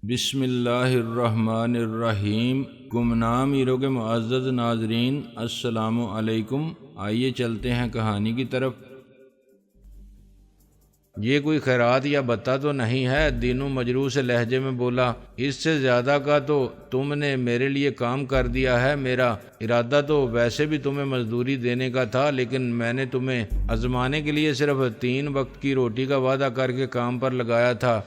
بسم اللہ الرحمن الرحیم۔ گمنام ہیرو کے معزز ناظرین، السلام علیکم۔ آئیے چلتے ہیں کہانی کی طرف۔ یہ کوئی خیرات یا بتہ تو نہیں ہے، دینو مجروح سے لہجے میں بولا۔ اس سے زیادہ کا تو تم نے میرے لیے کام کر دیا ہے۔ میرا ارادہ تو ویسے بھی تمہیں مزدوری دینے کا تھا، لیکن میں نے تمہیں آزمانے کے لیے صرف 3 وقت کی روٹی کا وعدہ کر کے کام پر لگایا تھا۔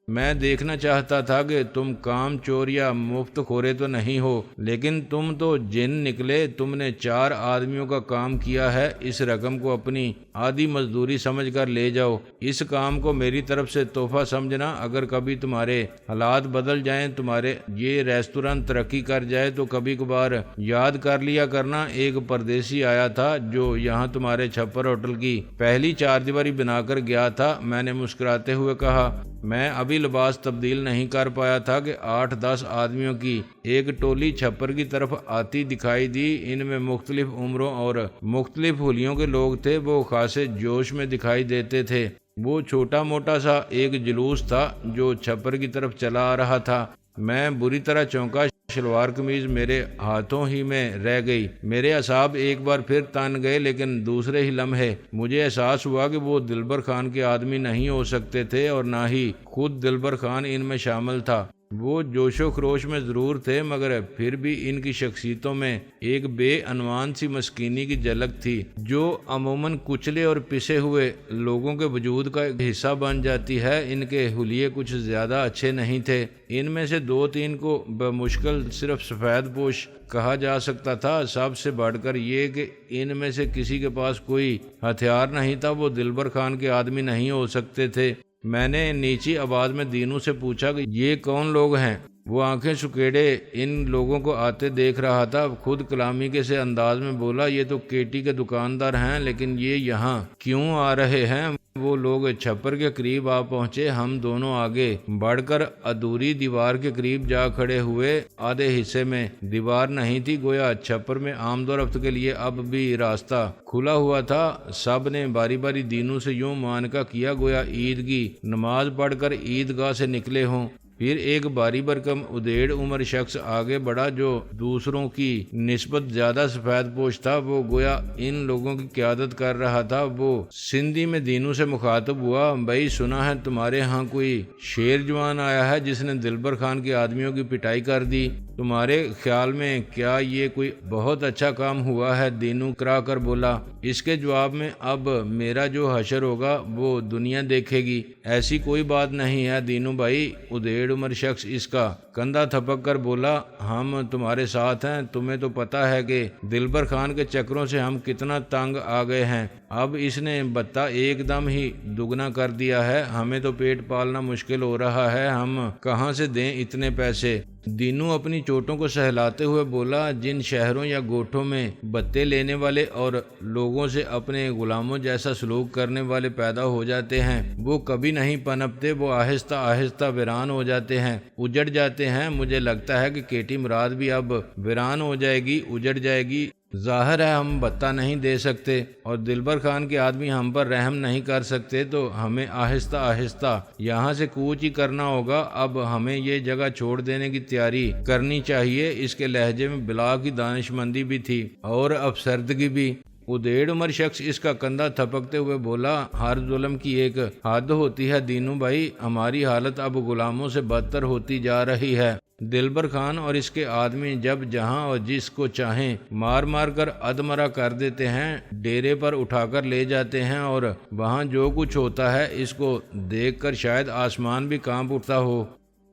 میں دیکھنا چاہتا تھا کہ تم کام چور یا مفت خورے تو نہیں ہو، لیکن تم تو جن نکلے۔ تم نے 4 آدمیوں کا کام کیا ہے۔ اس رقم کو اپنی آدھی مزدوری سمجھ کر لے جاؤ۔ اس کام کو میری طرف سے تحفہ سمجھنا۔ اگر کبھی تمہارے حالات بدل جائیں، تمہارے یہ ریستوران ترقی کر جائے تو کبھی کبھار یاد کر لیا کرنا، ایک پردیسی آیا تھا جو یہاں تمہارے چھپر ہوٹل کی پہلی 4 دیواری بنا کر گیا تھا۔ میں نے مسکراتے ہوئے کہا، میں ابھی لباس تبدیل نہیں کر پایا تھا کہ 8-10 آدمیوں کی ایک ٹولی چھپر کی طرف آتی دکھائی دی۔ ان میں مختلف عمروں اور مختلف حلیوں کے لوگ تھے۔ وہ خاصے جوش میں دکھائی دیتے تھے۔ وہ چھوٹا موٹا سا ایک جلوس تھا جو چھپر کی طرف چلا آ رہا تھا۔ میں بری طرح چونکا۔ شلوار قمیض میرے ہاتھوں ہی میں رہ گئی۔ میرے اعصاب ایک بار پھر تن گئے، لیکن دوسرے ہی لمحے مجھے احساس ہوا کہ وہ دلبر خان کے آدمی نہیں ہو سکتے تھے، اور نہ ہی خود دلبر خان ان میں شامل تھا۔ وہ جوش و خروش میں ضرور تھے، مگر پھر بھی ان کی شخصیتوں میں ایک بے عنوان سی مسکینی کی جھلک تھی جو عموماً کچلے اور پسے ہوئے لوگوں کے وجود کا ایک حصہ بن جاتی ہے۔ ان کے حلیے کچھ زیادہ اچھے نہیں تھے۔ ان میں سے 2-3 کو بمشکل صرف سفید پوش کہا جا سکتا تھا۔ سب سے بڑھ کر یہ کہ ان میں سے کسی کے پاس کوئی ہتھیار نہیں تھا۔ وہ دلبر خان کے آدمی نہیں ہو سکتے تھے۔ میں نے نیچی آواز میں دینو سے پوچھا کہ یہ کون لوگ ہیں؟ وہ آنکھیں سکیڑے ان لوگوں کو آتے دیکھ رہا تھا۔ خود کلامی کے سے انداز میں بولا، یہ تو کیٹی کے دکاندار ہیں، لیکن یہ یہاں کیوں آ رہے ہیں؟ وہ لوگ چھپر کے قریب آ پہنچے۔ ہم دونوں آگے بڑھ کر ادھوری دیوار کے قریب جا کھڑے ہوئے۔ آدھے حصے میں دیوار نہیں تھی، گویا چھپر میں آمد و رفت کے لیے اب بھی راستہ کھلا ہوا تھا۔ سب نے باری باری دینو سے یوں معانقہ کیا گویا عید کی نماز پڑھ کر عیدگاہ سے نکلے ہوں۔ پھر ایک باری برکم ادھیڑ عمر شخص آگے بڑھا جو دوسروں کی نسبت زیادہ سفید پوش تھا۔ وہ گویا ان لوگوں کی قیادت کر رہا تھا۔ وہ سندھی میں دینو سے مخاطب ہوا، بھائی سنا ہے تمہارے ہاں کوئی شیر جوان آیا ہے جس نے دلبر خان کے آدمیوں کی پٹائی کر دی۔ تمہارے خیال میں کیا یہ کوئی بہت اچھا کام ہوا ہے؟ دینو کرا کر بولا۔ اس کے جواب میں اب میرا جو حشر ہوگا وہ دنیا دیکھے گی۔ ایسی کوئی بات نہیں ہے دینو بھائی، ادھیڑ عمر شخص اس کا کندھا تھپک کر بولا، ہم تمہارے ساتھ ہیں۔ تمہیں تو پتا ہے کہ دلبر خان کے چکروں سے ہم کتنا تنگ آ گئے ہیں۔ اب اس نے بتہ ایک دم ہی دگنا کر دیا ہے۔ ہمیں تو پیٹ پالنا مشکل ہو رہا ہے، ہم کہاں سے دیں اتنے پیسے؟ دینو اپنی چوٹوں کو سہلاتے ہوئے بولا، جن شہروں یا گوٹھوں میں بتے لینے والے اور لوگوں سے اپنے غلاموں جیسا سلوک کرنے والے پیدا ہو جاتے ہیں، وہ کبھی نہیں پنپتے۔ وہ آہستہ آہستہ ویران ہو جاتے ہیں، اجڑ جاتے ہیں۔ مجھے لگتا ہے کہ کیٹی مراد بھی اب ویران ہو جائے گی، اجڑ جائے گی۔ ظاہر ہے ہم بتہ نہیں دے سکتے اور دلبر خان کے آدمی ہم پر رحم نہیں کر سکتے، تو ہمیں آہستہ آہستہ یہاں سے کوچ ہی کرنا ہوگا۔ اب ہمیں یہ جگہ چھوڑ دینے کی تیاری کرنی چاہیے۔ اس کے لہجے میں بلا کی دانش مندی بھی تھی اور افسردگی بھی۔ ادھیڑ عمر شخص اس کا کندھا تھپکتے ہوئے بولا، ہر ظلم کی ایک حد ہوتی ہے دینو بھائی، ہماری حالت اب غلاموں سے بدتر ہوتی جا رہی ہے۔ دلبر خان اور اس کے آدمی جب جہاں اور جس کو چاہیں مار مار کر ادمرہ کر دیتے ہیں، ڈیرے پر اٹھا کر لے جاتے ہیں، اور وہاں جو کچھ ہوتا ہے اس کو دیکھ کر شاید آسمان بھی کانپ اٹھتا ہو۔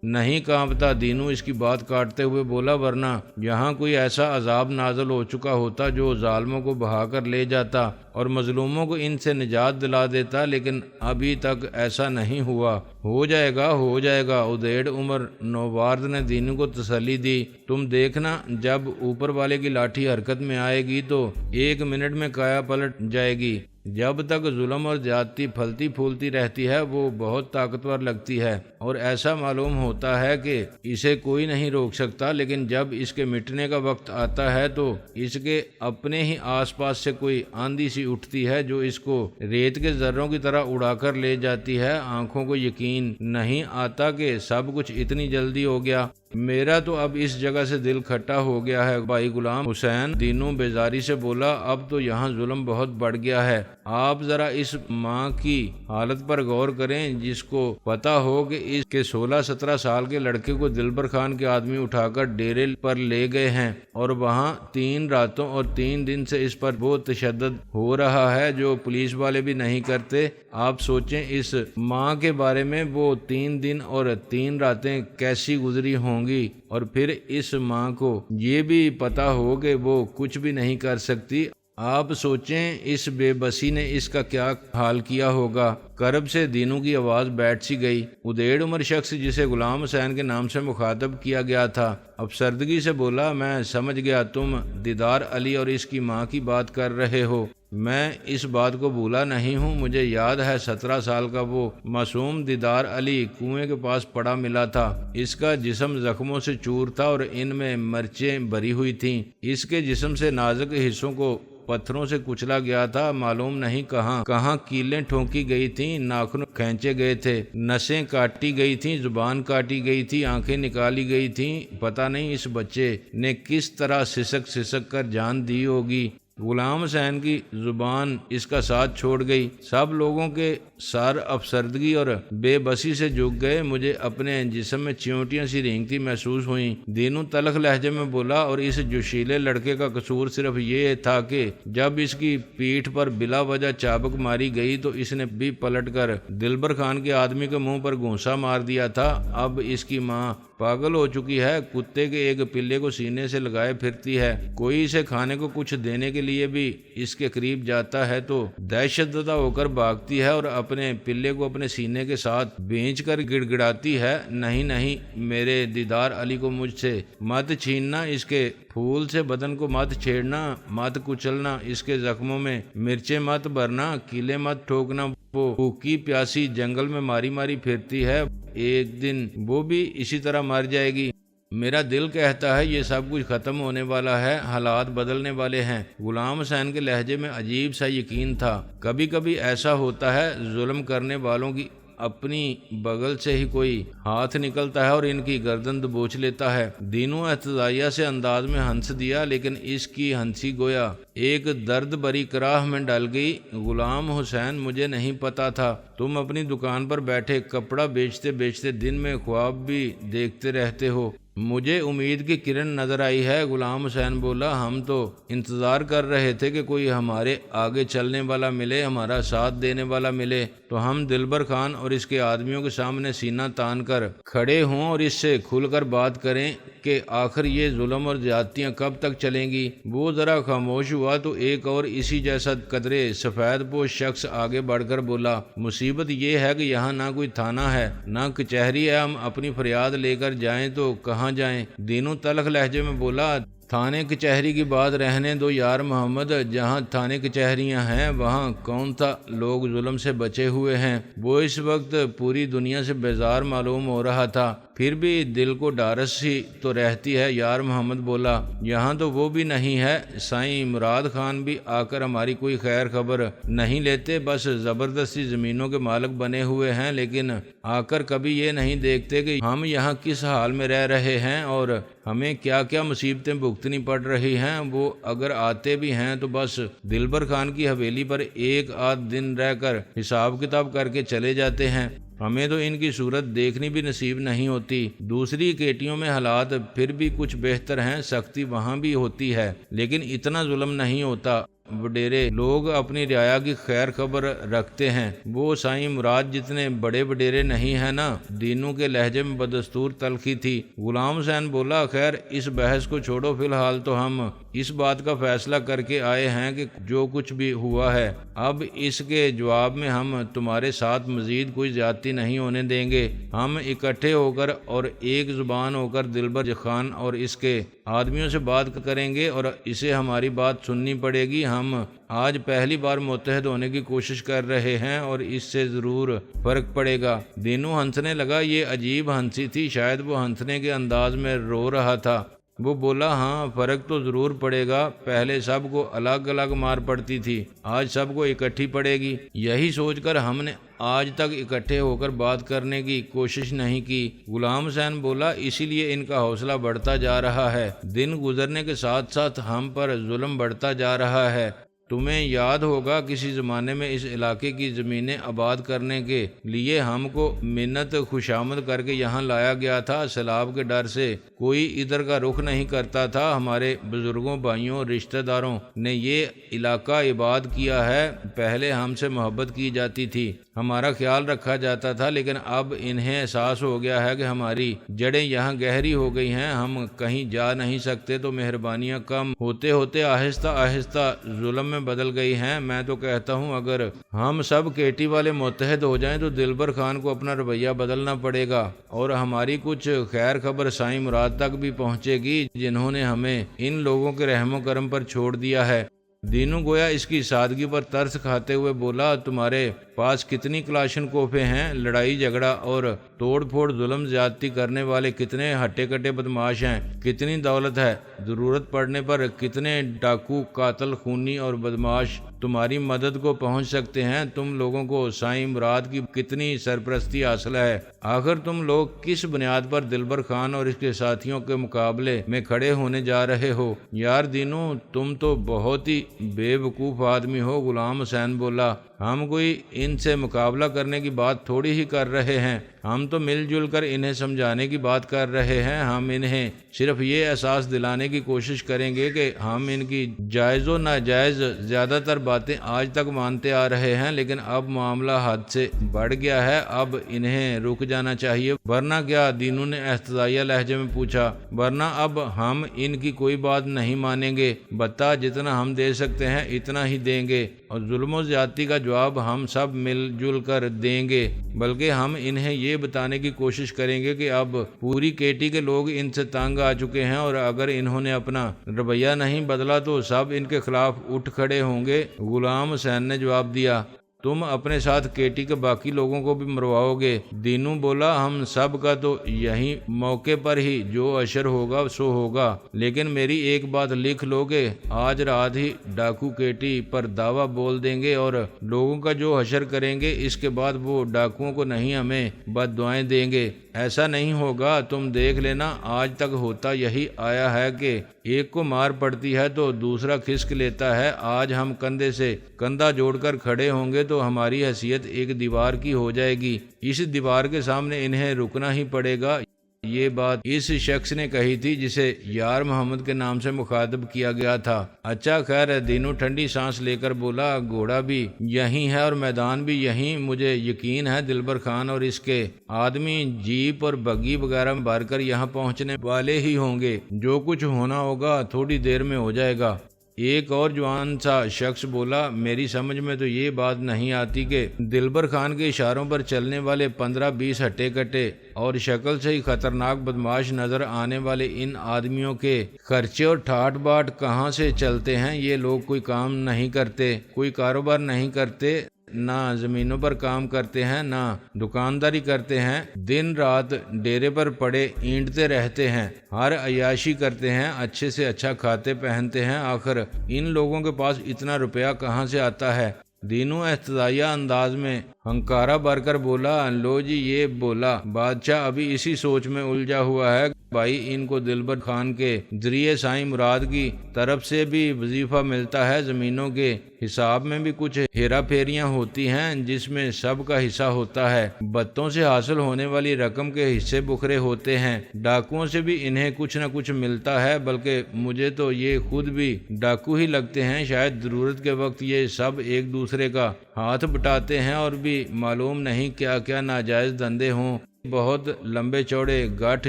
نہیں کانپتا، دینو اس کی بات کاٹتے ہوئے بولا، ورنہ یہاں کوئی ایسا عذاب نازل ہو چکا ہوتا جو ظالموں کو بہا کر لے جاتا اور مظلوموں کو ان سے نجات دلا دیتا، لیکن ابھی تک ایسا نہیں ہوا۔ ہو جائے گا، ہو جائے گا۔ ادھیڑ عمر نوبارد نے دینو کو تسلی دی، تم دیکھنا جب اوپر والے کی لاٹھی حرکت میں آئے گی تو 1 منٹ میں کایا پلٹ جائے گی۔ جب تک ظلم اور زیادتی پھلتی پھولتی رہتی ہے وہ بہت طاقتور لگتی ہے اور ایسا معلوم ہوتا ہے کہ اسے کوئی نہیں روک سکتا، لیکن جب اس کے مٹنے کا وقت آتا ہے تو اس کے اپنے ہی آس پاس سے کوئی آندھی سی سی اٹھتی ہے جو اس کو ریت کے ذروں کی طرح اڑا کر لے جاتی ہے۔ آنکھوں کو یقین نہیں آتا کہ سب کچھ اتنی جلدی ہو گیا۔ میرا تو اب اس جگہ سے دل کھٹا ہو گیا ہے۔ بھائی غلام حسین دینو بیزاری سے بولا، اب تو یہاں ظلم بہت بڑھ گیا ہے۔ آپ ذرا اس ماں کی حالت پر غور کریں جس کو پتا ہو کہ اس کے 16-17 سال کے لڑکے کو دلبر خان کے آدمی اٹھا کر ڈیرے پر لے گئے ہیں اور وہاں 3 راتوں اور 3 دن سے اس پر بہت تشدد ہو رہا ہے جو پولیس والے بھی نہیں کرتے۔ آپ سوچیں اس ماں کے بارے میں، وہ 3 دن اور 3 راتیں کیسی گزری ہوں گی، اور پھر اس ماں کو یہ بھی پتا ہو کہ وہ کچھ بھی نہیں کر سکتی۔ آپ سوچیں اس بے بسی نے اس کا کیا حال کیا ہوگا۔ کرب سے دینو کی آواز بیٹھ سی گئی۔ ادھیڑ عمر شخص جسے غلام حسین کے نام سے مخاطب کیا گیا تھا افسردگی سے بولا، میں سمجھ گیا تم دیدار علی اور اس کی ماں کی بات کر رہے ہو۔ میں اس بات کو بھولا نہیں ہوں۔ مجھے یاد ہے 17 سال کا وہ معصوم دیدار علی کنویں کے پاس پڑا ملا تھا۔ اس کا جسم زخموں سے چور تھا اور ان میں مرچیں بھری ہوئی تھیں۔ اس کے جسم سے نازک حصوں کو پتھروں سے کچلا گیا تھا، معلوم نہیں کہاں کہاں کیلیں ٹھونکی گئی تھیں، ناخن کھینچے گئے تھے، نسیں کاٹی گئی تھیں، زبان کاٹی گئی تھی، آنکھیں نکالی گئی تھیں۔ پتہ نہیں اس بچے نے کس طرح سسک کر جان دی ہوگی۔ غلام حسین کی زبان اس کا ساتھ چھوڑ گئی۔ سب لوگوں کے سر افسردگی اور بے بسی سے جھک گئے۔ مجھے اپنے جسم میں چیونٹیاں سی رینگتی محسوس ہوئیں۔ دینو تلخ لہجے میں بولا، اور اس جوشیلے لڑکے کا قصور صرف یہ تھا کہ جب اس کی پیٹھ پر بلا وجہ چابک ماری گئی تو اس نے بھی پلٹ کر دلبر خان کے آدمی کے منہ پر گھونسا مار دیا تھا۔ اب اس کی ماں پاگل ہو چکی ہے، کتے کے ایک پلے کو سینے سے لگائے پھرتی ہے۔ کوئی اسے کھانے کو کچھ دینے کے لیے بھی اس کے قریب جاتا ہے تو دہشت زدہ ہو کر بھاگتی ہے اور اپنے پلے کو اپنے سینے کے ساتھ بھینچ کر گڑ گڑاتی ہے، نہیں نہیں، میرے دیدار علی کو مجھ سے مت چھیننا، اس کے پھول سے بدن کو مت چھیڑنا، مت کچلنا، اس کے زخموں میں مرچیں مت بھرنا، کیلیں مت ٹھوکنا۔ وہ بھوکی پیاسی جنگل میں ماری ماری پھرتی ہے، ایک دن وہ بھی اسی طرح مر جائے گی۔ میرا دل کہتا ہے یہ سب کچھ ختم ہونے والا ہے، حالات بدلنے والے ہیں۔ غلام حسین کے لہجے میں عجیب سا یقین تھا۔ کبھی کبھی ایسا ہوتا ہے، ظلم کرنے والوں کی اپنی بغل سے ہی کوئی ہاتھ نکلتا ہے اور ان کی گردن دبوچ لیتا ہے۔ دینو احتجاجیہ سے انداز میں ہنس دیا، لیکن اس کی ہنسی گویا ایک درد بری کراہ میں ڈل گئی۔ غلام حسین، مجھے نہیں پتا تھا تم اپنی دکان پر بیٹھے کپڑا بیچتے بیچتے دن میں خواب بھی دیکھتے رہتے ہو۔ مجھے امید کی کرن نظر آئی ہے۔ غلام حسین بولا، ہم تو انتظار کر رہے تھے کہ کوئی ہمارے آگے چلنے والا ملے، ہمارا ساتھ دینے والا ملے تو ہم دلبر خان اور اس کے آدمیوں کے سامنے سینہ تان کر کھڑے ہوں اور اس سے کھل کر بات کریں کہ آخر یہ ظلم اور زیادتیاں کب تک چلیں گی۔ وہ ذرا خاموش ہوا تو ایک اور اسی جیسا قدرے سفید پوش شخص آگے بڑھ کر بولا، مصیبت یہ ہے کہ یہاں نہ کوئی تھانہ ہے نہ کچہری ہے، ہم اپنی فریاد لے کر جائیں تو کہاں جائیں؟ دینو تلخ لہجے میں بولا، تھانے کچہری کی بات رہنے دو یار محمد، جہاں تھانے کچہریاں ہیں وہاں کون سا لوگ ظلم سے بچے ہوئے ہیں؟ وہ اس وقت پوری دنیا سے بیزار معلوم ہو رہا تھا، پھر بھی دل کو ڈارس ہی تو رہتی ہے۔ یار محمد بولا، یہاں تو وہ بھی نہیں ہے، سائیں مراد خان بھی آ کر ہماری کوئی خیر خبر نہیں لیتے، بس زبردستی زمینوں کے مالک بنے ہوئے ہیں، لیکن آ کر کبھی یہ نہیں دیکھتے کہ ہم یہاں کس حال میں رہ رہے ہیں اور ہمیں کیا کیا مصیبتیں بھگتنی پڑ رہی ہیں۔ وہ اگر آتے بھی ہیں تو بس دلبر خان کی حویلی پر ایک آدھ دن رہ کر حساب کتاب کر کے چلے جاتے ہیں، ہمیں تو ان کی صورت دیکھنی بھی نصیب نہیں ہوتی۔ دوسری کیٹیوں میں حالات پھر بھی کچھ بہتر ہیں، سختی وہاں بھی ہوتی ہے لیکن اتنا ظلم نہیں ہوتا۔ وڈیرے لوگ اپنی رعایا کی خیر خبر رکھتے ہیں، وہ سائیں مراد جتنے بڑے وڈیرے نہیں ہیں نا۔ دینو کے لہجے میں بدستور تلخی تھی۔ غلام حسین بولا، خیر اس بحث کو چھوڑو، فی الحال تو ہم اس بات کا فیصلہ کر کے آئے ہیں کہ جو کچھ بھی ہوا ہے اب اس کے جواب میں ہم تمہارے ساتھ مزید کوئی زیادتی نہیں ہونے دیں گے۔ ہم اکٹھے ہو کر اور ایک زبان ہو کر دلبر خان اور اس کے آدمیوں سے بات کریں گے اور اسے ہماری بات سننی پڑے گی۔ ہم آج پہلی بار متحد ہونے کی کوشش کر رہے ہیں اور اس سے ضرور فرق پڑے گا۔ دینو ہنسنے لگا، یہ عجیب ہنسی تھی، شاید وہ ہنسنے کے انداز میں رو رہا تھا۔ وہ بولا ہاں فرق تو ضرور پڑے گا، پہلے سب کو الگ الگ مار پڑتی تھی، آج سب کو اکٹھی پڑے گی۔ یہی سوچ کر ہم نے آج تک اکٹھے ہو کر بات کرنے کی کوشش نہیں کی۔ غلام حسین بولا اسی لیے ان کا حوصلہ بڑھتا جا رہا ہے، دن گزرنے کے ساتھ ساتھ ہم پر ظلم بڑھتا جا رہا ہے۔ تمہیں یاد ہوگا کسی زمانے میں اس علاقے کی زمینیں آباد کرنے کے لیے ہم کو منت خوشامد کر کے یہاں لایا گیا تھا، سیلاب کے ڈر سے کوئی ادھر کا رخ نہیں کرتا تھا۔ ہمارے بزرگوں، بھائیوں، رشتہ داروں نے یہ علاقہ آباد کیا ہے، پہلے ہم سے محبت کی جاتی تھی، ہمارا خیال رکھا جاتا تھا، لیکن اب انہیں احساس ہو گیا ہے کہ ہماری جڑیں یہاں گہری ہو گئی ہیں، ہم کہیں جا نہیں سکتے، تو مہربانیاں کم ہوتے ہوتے آہستہ آہستہ ظلم میں بدل گئی ہیں۔ میں تو کہتا ہوں اگر ہم سب کیٹی والے متحد ہو جائیں تو دلبر خان کو اپنا رویہ بدلنا پڑے گا، اور ہماری کچھ خیر خبر سائیں مراد تک بھی پہنچے گی، جنہوں نے ہمیں ان لوگوں کے رحم و کرم پر چھوڑ دیا ہے۔ دینو گویا اس کی سادگی پر ترس کھاتے ہوئے بولا تمہارے پاس کتنی کلاشن کوفے ہیں، لڑائی جھگڑا اور توڑ پھوڑ ظلم زیادتی کرنے والے کتنے ہٹے کٹے بدماش ہیں، کتنی دولت ہے، ضرورت پڑنے پر کتنے ڈاکو، قاتل، خونی اور بدماش تمہاری مدد کو پہنچ سکتے ہیں۔ تم لوگوں کو سائیں مراد کی کتنی سرپرستی حاصل ہے، آخر تم لوگ کس بنیاد پر دلبر خان اور اس کے ساتھیوں کے مقابلے میں کھڑے ہونے جا رہے ہو؟ یار دینو تم تو بہت ہی بے وقوف آدمی ہو۔ غلام حسین بولا ہم کوئی ان سے مقابلہ کرنے کی بات تھوڑی ہی کر رہے ہیں، ہم تو مل جل کر انہیں سمجھانے کی بات کر رہے ہیں۔ ہم انہیں صرف یہ احساس دلانے کی کوشش کریں گے کہ ہم ان کی جائز و ناجائز زیادہ تر باتیں آج تک مانتے آ رہے ہیں، لیکن اب معاملہ حد سے بڑھ گیا ہے، اب انہیں رک جانا چاہیے۔ ورنہ کیا؟ دینو نے احتجاجیہ لہجے میں پوچھا۔ ورنہ اب ہم ان کی کوئی بات نہیں مانیں گے، بتا جتنا ہم دے سکتے ہیں اتنا ہی دیں گے، اور ظلم و زیادتی کا جواب ہم سب مل جل کر دیں گے، بلکہ ہم انہیں یہ بتانے کی کوشش کریں گے کہ اب پوری کیٹی کے لوگ ان سے تنگ آ چکے ہیں، اور اگر انہوں نے اپنا رویہ نہیں بدلا تو سب ان کے خلاف اٹھ کھڑے ہوں گے۔ غلام حسین نے جواب دیا تم اپنے ساتھ کیٹی کے باقی لوگوں کو بھی مرواؤ گے؟ دینو بولا ہم سب کا تو یہی موقع پر ہی جو اشر ہوگا سو ہوگا، لیکن میری ایک بات لکھ لو گے، آج رات ہی ڈاکو کیٹی پر دعویٰ بول دیں گے اور لوگوں کا جو حشر کریں گے، اس کے بعد وہ ڈاکوؤں کو نہیں ہمیں بد دعائیں دیں گے۔ ایسا نہیں ہوگا، تم دیکھ لینا، آج تک ہوتا یہی آیا ہے کہ ایک کو مار پڑتی ہے تو دوسرا کھسک لیتا ہے۔ آج ہم کندھے سے کندھا جوڑ کر کھڑے ہوں گے تو ہماری حیثیت ایک دیوار کی ہو جائے گی، اس دیوار کے سامنے انہیں رکنا ہی پڑے گا۔ یہ بات اس شخص نے کہی تھی جسے یار محمد کے نام سے مخاطب کیا گیا تھا۔ اچھا خیر ہے، دینو ٹھنڈی سانس لے کر بولا گھوڑا بھی یہیں ہے اور میدان بھی یہیں، مجھے یقین ہے دلبر خان اور اس کے آدمی جیپ اور بگی وغیرہ میں بھر کر یہاں پہنچنے والے ہی ہوں گے، جو کچھ ہونا ہوگا تھوڑی دیر میں ہو جائے گا۔ ایک اور جوان سا شخص بولا میری سمجھ میں تو یہ بات نہیں آتی کہ دلبر خان کے اشاروں پر چلنے والے 15-20 ہٹے کٹے اور شکل سے ہی خطرناک بدماش نظر آنے والے ان آدمیوں کے خرچے اور ٹھاٹ باٹ کہاں سے چلتے ہیں۔ یہ لوگ کوئی کام نہیں کرتے، کوئی کاروبار نہیں کرتے، نہ زمینوں پر کام کرتے ہیں، نہ دکانداری کرتے ہیں، دن رات ڈیرے پر پڑے اینٹتے رہتے ہیں، ہر عیاشی کرتے ہیں، اچھے سے اچھا کھاتے پہنتے ہیں، آخر ان لوگوں کے پاس اتنا روپیہ کہاں سے آتا ہے؟ دینو احتجاجیہ انداز میں ہنکارا بھر کر بولا لو جی یہ بولا بادشاہ ابھی اسی سوچ میں الجھا ہوا ہے، بھائی ان کو دلبر خان کے ذریعے سائیں مراد کی طرف سے بھی وظیفہ ملتا ہے، زمینوں کے حساب میں بھی کچھ ہیرا پھیریاں ہوتی ہیں جس میں سب کا حصہ ہوتا ہے، بتوں سے حاصل ہونے والی رقم کے حصے بکھرے ہوتے ہیں، ڈاکوؤں سے بھی انہیں کچھ نہ کچھ ملتا ہے، بلکہ مجھے تو یہ خود بھی ڈاکو ہی لگتے ہیں، شاید ضرورت کے وقت یہ سب ایک دوسرے کا ہاتھ بٹاتے ہیں اور بھی معلوم نہیں کیا کیا ناجائز دھندے ہوں، بہت لمبے چوڑے گٹھ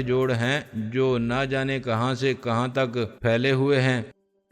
جوڑ ہیں جو نہ جانے کہاں سے کہاں تک پھیلے ہوئے ہیں۔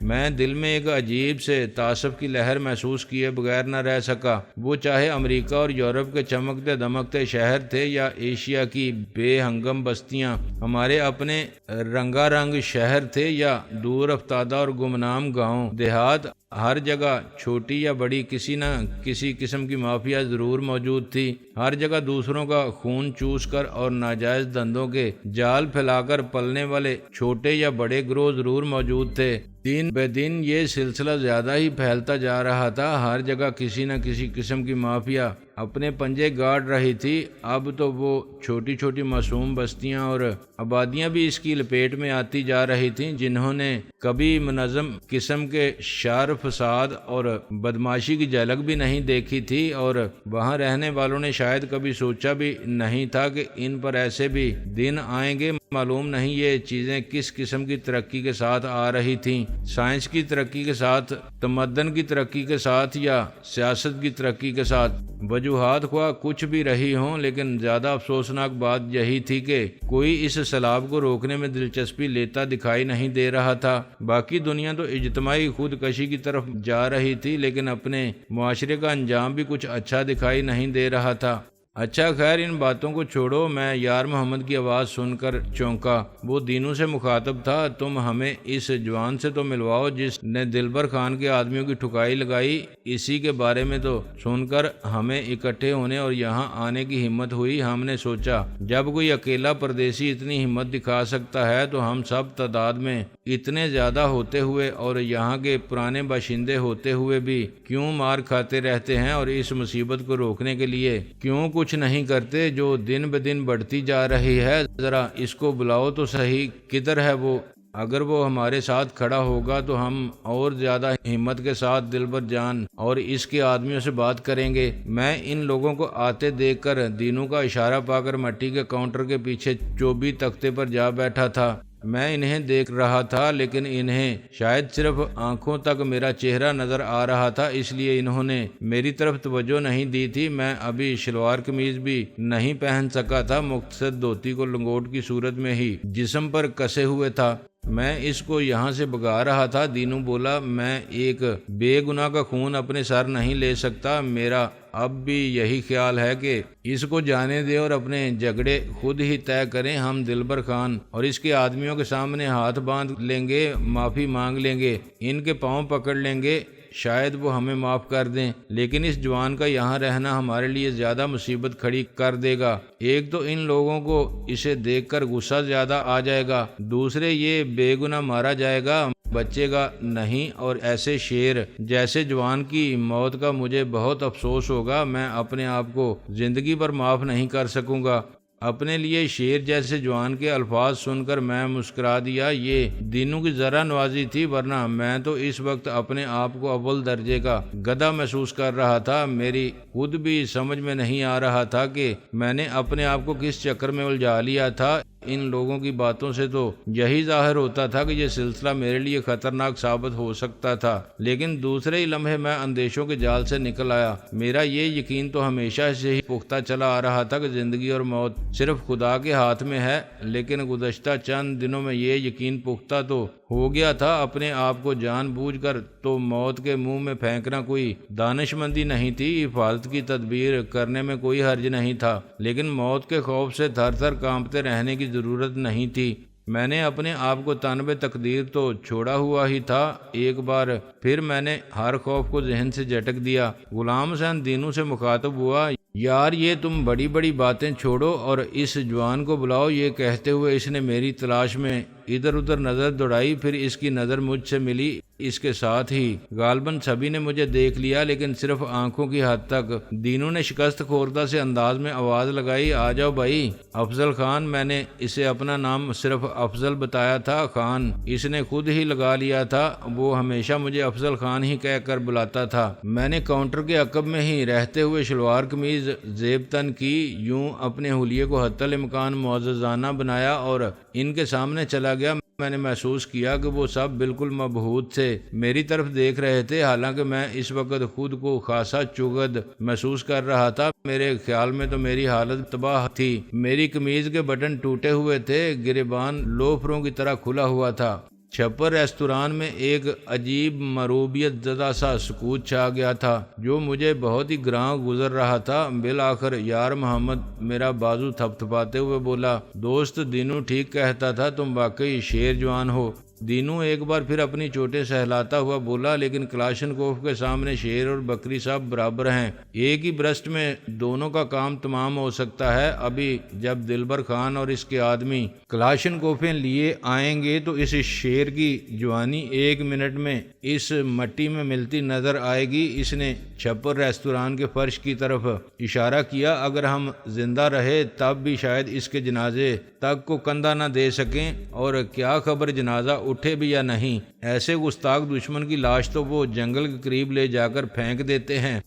میں دل میں ایک عجیب سے تعصب کی لہر محسوس کیے بغیر نہ رہ سکا، وہ چاہے امریکہ اور یورپ کے چمکتے دمکتے شہر تھے یا ایشیا کی بے ہنگم بستیاں، ہمارے اپنے رنگا رنگ شہر تھے یا دور افتادہ اور گمنام گاؤں دیہات، ہر جگہ چھوٹی یا بڑی کسی نہ کسی قسم کی مافیا ضرور موجود تھی۔ ہر جگہ دوسروں کا خون چوس کر اور ناجائز دھندوں کے جال پھیلا کر پلنے والے چھوٹے یا بڑے گروہ ضرور موجود تھے۔ دن بہ دن یہ سلسلہ زیادہ ہی پھیلتا جا رہا تھا۔ ہر جگہ کسی نہ کسی قسم کی مافیا اپنے پنجے گاڑ رہی تھی۔ اب تو وہ چھوٹی چھوٹی معصوم بستیاں اور آبادیاں بھی اس کی لپیٹ میں آتی جا رہی تھیں، جنہوں نے کبھی منظم قسم کے شر، فساد اور بدماشی کی جھلک بھی نہیں دیکھی تھی، اور وہاں رہنے والوں نے شاید کبھی سوچا بھی نہیں تھا کہ ان پر ایسے بھی دن آئیں گے۔ معلوم نہیں یہ چیزیں کس قسم کی ترقی کے ساتھ آ رہی تھیں، سائنس کی ترقی کے ساتھ، تمدن کی ترقی کے ساتھ، یا سیاست کی ترقی کے ساتھ۔ وجوہات خواہ کچھ بھی رہی ہوں، لیکن زیادہ افسوسناک بات یہی تھی کہ کوئی اس سیلاب کو روکنے میں دلچسپی لیتا دکھائی نہیں دے رہا تھا۔ باقی دنیا تو اجتماعی خودکشی کی طرف جا رہی تھی، لیکن اپنے معاشرے کا انجام بھی کچھ اچھا دکھائی نہیں دے رہا تھا۔ اچھا خیر، ان باتوں کو چھوڑو۔ میں یار محمد کی آواز سن کر چونکا۔ وہ دینوں سے مخاطب تھا۔ تم ہمیں اس جوان سے تو ملواؤ جس نے دلبر خان کے آدمیوں کی ٹھکائی لگائی۔ اسی کے بارے میں تو سن کر ہمیں اکٹھے ہونے اور یہاں آنے کی ہمت ہوئی۔ ہم نے سوچا جب کوئی اکیلا پردیسی اتنی ہمت دکھا سکتا ہے تو ہم سب تعداد میں اتنے زیادہ ہوتے ہوئے اور یہاں کے پرانے باشندے ہوتے ہوئے بھی کیوں مار کھاتے رہتے ہیں، اور اس مصیبت کو روکنے کے لیے کیوں کچھ نہیں کرتے جو دن بہ دن بڑھتی جا رہی ہے۔ ذرا اس کو بلاؤ تو صحیح، کدھر ہے وہ؟ اگر وہ ہمارے ساتھ کھڑا ہوگا تو ہم اور زیادہ ہمت کے ساتھ دلبر جان اور اس کے آدمیوں سے بات کریں گے۔ میں ان لوگوں کو آتے دیکھ کر دینوں کا اشارہ پا کر مٹی کے کاؤنٹر کے پیچھے چوبی تختے پر جا بیٹھا تھا۔ میں انہیں دیکھ رہا تھا، لیکن انہیں شاید صرف آنکھوں تک میرا چہرہ نظر آ رہا تھا، اس لیے انہوں نے میری طرف توجہ نہیں دی تھی۔ میں ابھی شلوار قمیض بھی نہیں پہن سکا تھا، مختصر دھوتی کو لنگوٹ کی صورت میں ہی جسم پر کسے ہوئے تھا۔ میں اس کو یہاں سے بھگا رہا تھا۔ دینو بولا، میں ایک بے گناہ کا خون اپنے سر نہیں لے سکتا۔ میرا اب بھی یہی خیال ہے کہ اس کو جانے دے اور اپنے جھگڑے خود ہی طے کریں۔ ہم دلبر خان اور اس کے آدمیوں کے سامنے ہاتھ باندھ لیں گے، معافی مانگ لیں گے، ان کے پاؤں پکڑ لیں گے، شاید وہ ہمیں معاف کر دیں، لیکن اس جوان کا یہاں رہنا ہمارے لیے زیادہ مصیبت کھڑی کر دے گا۔ ایک تو ان لوگوں کو اسے دیکھ کر غصہ زیادہ آ جائے گا، دوسرے یہ بے گناہ مارا جائے گا، بچے گا نہیں، اور ایسے شیر جیسے جوان کی موت کا مجھے بہت افسوس ہوگا۔ میں اپنے آپ کو زندگی پر معاف نہیں کر سکوں گا۔ اپنے لیے شیر جیسے جوان کے الفاظ سن کر میں مسکرا دیا۔ یہ دینوں کی ذرا نوازی تھی، ورنہ میں تو اس وقت اپنے آپ کو اول درجے کا گدھا محسوس کر رہا تھا۔ میری خود بھی سمجھ میں نہیں آ رہا تھا کہ میں نے اپنے آپ کو کس چکر میں الجھا لیا تھا۔ ان لوگوں کی باتوں سے تو یہی ظاہر ہوتا تھا کہ یہ سلسلہ میرے لیے خطرناک ثابت ہو سکتا تھا، لیکن دوسرے ہی لمحے میں اندیشوں کے جال سے نکل آیا۔ میرا یہ یقین تو ہمیشہ سے ہی پختہ چلا آ رہا تھا کہ زندگی اور موت صرف خدا کے ہاتھ میں ہے، لیکن گزشتہ چند دنوں میں یہ یقین پختہ تو ہو گیا تھا۔ اپنے آپ کو جان بوجھ کر تو موت کے منہ میں پھینکنا کوئی دانش مندی نہیں تھی، حفاظت کی تدبیر کرنے میں کوئی حرج نہیں تھا، لیکن موت کے خوف سے تھر تھر کانپتے رہنے کی ضرورت نہیں تھی۔ میں نے اپنے آپ کو تنبے تقدیر تو چھوڑا ہوا ہی تھا۔ ایک بار پھر میں نے ہر خوف کو ذہن سے جھٹک دیا۔ غلام حسین دینوں سے مخاطب ہوا، یار یہ تم بڑی بڑی باتیں چھوڑو اور اس جوان کو بلاؤ۔ یہ کہتے ہوئے اس نے میری تلاش میں ادھر ادھر نظر دوڑائی، پھر اس کی نظر مجھ سے ملی۔ اس کے ساتھ ہی غالباً سبھی نے مجھے دیکھ لیا، لیکن صرف آنکھوں کی حد تک۔ دینوں نے شکست خوردہ سے انداز میں آواز لگائی، آ جاؤ بھائی۔ افضل خان، میں نے اسے اپنا نام صرف افضل بتایا تھا، خان اس نے خود ہی لگا لیا تھا، وہ ہمیشہ مجھے افضل خان ہی کہہ کر بلاتا تھا۔ میں نے کاؤنٹر کے عقب میں ہی رہتے ہوئے شلوار قمیض زیب تن کی، یوں اپنے حلیے کو حتی الامکان معززانہ بنایا اور ان کے سامنے چلا گیا۔ میں نے محسوس کیا کہ وہ سب بالکل مبہوت تھے، میری طرف دیکھ رہے تھے، حالانکہ میں اس وقت خود کو خاصا چغد محسوس کر رہا تھا۔ میرے خیال میں تو میری حالت تباہ تھی۔ میری قمیض کے بٹن ٹوٹے ہوئے تھے، گریبان لوفروں کی طرح کھلا ہوا تھا۔ چھپر ریستوران میں ایک عجیب مروبیت زدہ سا سکوت چھا گیا تھا جو مجھے بہت ہی گراں گزر رہا تھا۔ بالآخر یار محمد میرا بازو تھپ تھپاتے ہوئے بولا، دوست دینو ٹھیک کہتا تھا، تم واقعی شیر جوان ہو۔ دینو ایک بار پھر اپنی چوٹیں سہلاتا ہوا بولا، لیکن کلاشنکوف کے سامنے شیر اور بکری صاحب برابر ہیں، ایک ہی برسٹ میں دونوں کا کام تمام ہو سکتا ہے۔ ابھی جب دلبر خان اور اس کے آدمی کلاشنکوفیں لیے آئیں گے تو اس شیر کی جوانی 1 منٹ میں اس مٹی میں ملتی نظر آئے گی۔ اس نے چھپر ریستوران کے فرش کی طرف اشارہ کیا، اگر ہم زندہ رہے تب بھی شاید اس کے جنازے تک کو کندھا نہ دے سکیں، اور کیا خبر جنازہ اٹھے بھی یا نہیں۔ ایسے گستاخ دشمن کی لاش تو وہ جنگل کے قریب لے جا کر پھینک دیتے ہیں